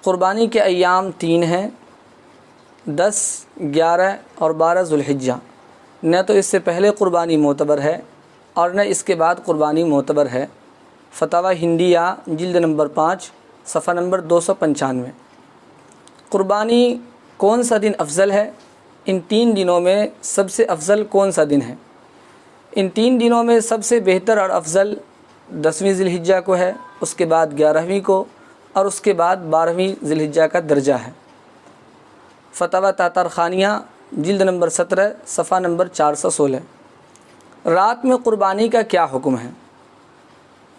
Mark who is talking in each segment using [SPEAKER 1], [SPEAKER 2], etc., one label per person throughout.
[SPEAKER 1] قربانی کے ایام 3 ہیں، 10، 11 اور 12 ذوالحجہ۔ نہ تو اس سے پہلے قربانی معتبر ہے اور نہ اس کے بعد قربانی معتبر ہے۔ فتاوی ہندیہ جلد نمبر 5 صفحہ نمبر 295۔ قربانی کون سا دن افضل ہے؟ ان 3 دنوں میں سب سے افضل کون سا دن ہے؟ ان 3 دنوں میں سب سے بہتر اور افضل 10ویں ذی الحجہ کو ہے، اس کے بعد 11ویں کو اور اس کے بعد 12ویں ذی الحجہ کا درجہ ہے۔ فتاوی تاتارخانیہ جلد نمبر 17 صفحہ نمبر 416۔ رات میں قربانی کا کیا حکم ہے؟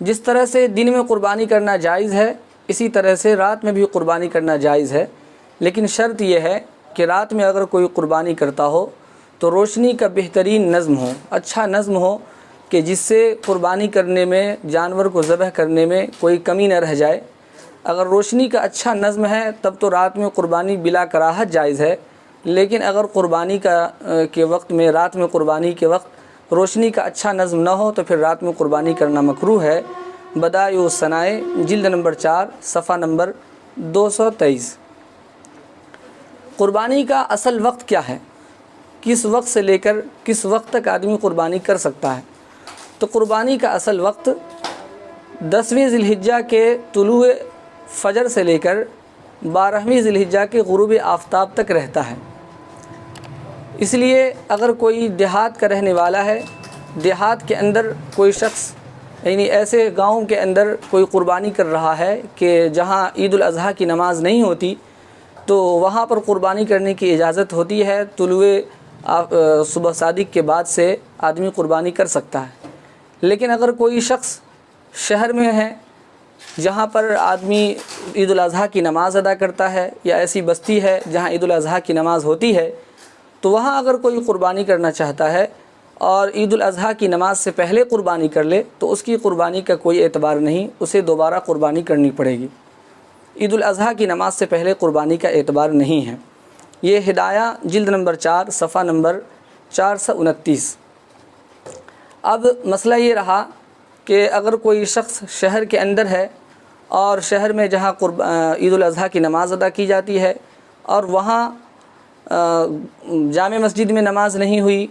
[SPEAKER 1] جس طرح سے دن میں قربانی کرنا جائز ہے، اسی طرح سے رات میں بھی قربانی کرنا جائز ہے، لیکن شرط یہ ہے کہ رات میں اگر کوئی قربانی کرتا ہو تو روشنی کا بہترین نظم ہو، اچھا نظم ہو کہ جس سے قربانی کرنے میں، جانور کو ذبح کرنے میں کوئی کمی نہ رہ جائے۔ اگر روشنی کا اچھا نظم ہے تب تو رات میں قربانی بلا کراہت جائز ہے، لیکن اگر قربانی کے وقت میں، رات میں قربانی کے وقت روشنی کا اچھا نظم نہ ہو تو پھر رات میں قربانی کرنا مکروہ ہے۔ بدائع الصنائع جلد نمبر 4 صفحہ نمبر 223۔ قربانی کا اصل وقت کیا ہے؟ کس وقت سے لے کر کس وقت تک آدمی قربانی کر سکتا ہے؟ تو قربانی کا اصل وقت 10ویں ذی الحجہ کے طلوع فجر سے لے کر 12ویں ذی الحجہ کے غروب آفتاب تک رہتا ہے۔ اس لیے اگر کوئی دیہات کا رہنے والا ہے، دیہات کے اندر کوئی شخص، یعنی ایسے گاؤں کے اندر کوئی قربانی کر رہا ہے کہ جہاں عید الاضحیٰ کی نماز نہیں ہوتی، تو وہاں پر قربانی کرنے کی اجازت ہوتی ہے۔ طلوع صبح صادق کے بعد سے آدمی قربانی کر سکتا ہے۔ لیکن اگر کوئی شخص شہر میں ہے جہاں پر آدمی عید الاضحیٰ کی نماز ادا کرتا ہے، یا ایسی بستی ہے جہاں عید الاضحیٰ کی نماز ہوتی ہے، تو وہاں اگر کوئی قربانی کرنا چاہتا ہے اور عید الاضحیٰ کی نماز سے پہلے قربانی کر لے تو اس کی قربانی کا کوئی اعتبار نہیں، اسے دوبارہ قربانی کرنی پڑے گی۔ عید الاضحیٰ کی نماز سے پہلے قربانی کا اعتبار نہیں ہے۔ یہ ہدایہ جلد نمبر 4 صفحہ نمبر 429۔ اب مسئلہ یہ رہا کہ اگر کوئی شخص شہر کے اندر ہے اور شہر میں جہاں عید الاضحیٰ کی نماز ادا کی جاتی ہے اور وہاں جامع مسجد میں نماز نہیں ہوئی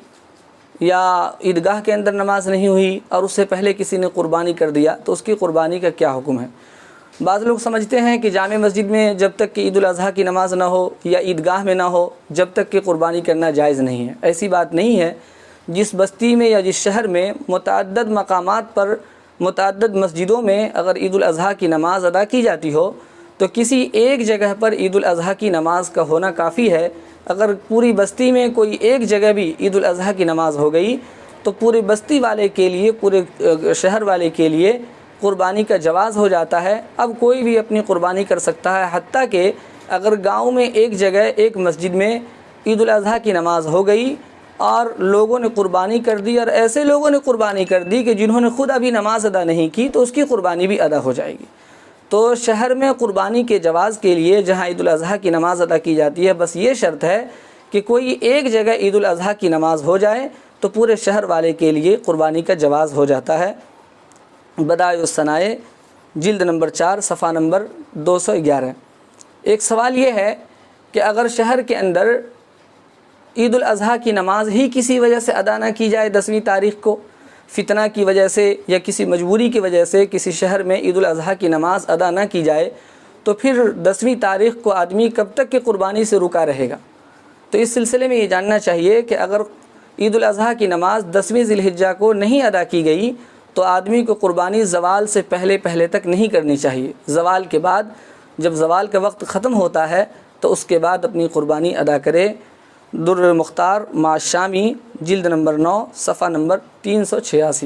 [SPEAKER 1] یا عیدگاہ کے اندر نماز نہیں ہوئی اور اس سے پہلے کسی نے قربانی کر دیا، تو اس کی قربانی کا کیا حکم ہے؟ بعض لوگ سمجھتے ہیں کہ جامع مسجد میں جب تک کہ عید الاضحیٰ کی نماز نہ ہو یا عیدگاہ میں نہ ہو جب تک کہ قربانی کرنا جائز نہیں ہے۔ ایسی بات نہیں ہے۔ جس بستی میں یا جس شہر میں متعدد مقامات پر، متعدد مسجدوں میں اگر عید الاضحیٰ کی نماز ادا کی جاتی ہو تو کسی ایک جگہ پر عید الاضحیٰ کی نماز کا ہونا کافی ہے۔ اگر پوری بستی میں کوئی ایک جگہ بھی عید الاضحیٰ کی نماز ہو گئی تو پوری بستی والے کے لیے، پورے شہر والے کے لیے قربانی کا جواز ہو جاتا ہے۔ اب کوئی بھی اپنی قربانی کر سکتا ہے، حتیٰ کہ اگر گاؤں میں ایک جگہ، ایک مسجد میں عید الاضحیٰ کی نماز ہو گئی اور لوگوں نے قربانی کر دی، اور ایسے لوگوں نے قربانی کر دی کہ جنہوں نے خود ابھی نماز ادا نہیں کی، تو اس کی قربانی بھی ادا ہو جائے گی۔ تو شہر میں قربانی کے جواز کے لیے جہاں عید الاضحیٰ کی نماز ادا کی جاتی ہے، بس یہ شرط ہے کہ کوئی ایک جگہ عید الاضحیٰ کی نماز ہو جائے تو پورے شہر والے کے لیے قربانی کا جواز ہو جاتا ہے۔ بدائع الصنائع جلد نمبر 4 صفحہ نمبر 211۔ ایک سوال یہ ہے کہ اگر شہر کے اندر عید الاضحیٰ کی نماز ہی کسی وجہ سے ادا نہ کی جائے 10ویں تاریخ کو، فتنہ کی وجہ سے یا کسی مجبوری کی وجہ سے کسی شہر میں عید الاضحیٰ کی نماز ادا نہ کی جائے، تو پھر 10ویں تاریخ کو آدمی کب تک کہ قربانی سے رکا رہے گا؟ تو اس سلسلے میں یہ جاننا چاہیے کہ اگر عید الاضحیٰ کی نماز 10ویں ذی الحجہ کو نہیں ادا کی گئی تو آدمی کو قربانی زوال سے پہلے تک نہیں کرنی چاہیے۔ زوال کے بعد، جب زوال کا وقت ختم ہوتا ہے تو اس کے بعد اپنی قربانی ادا کرے۔ در مختار مع الشامی جلد نمبر 9 صفحہ نمبر 386۔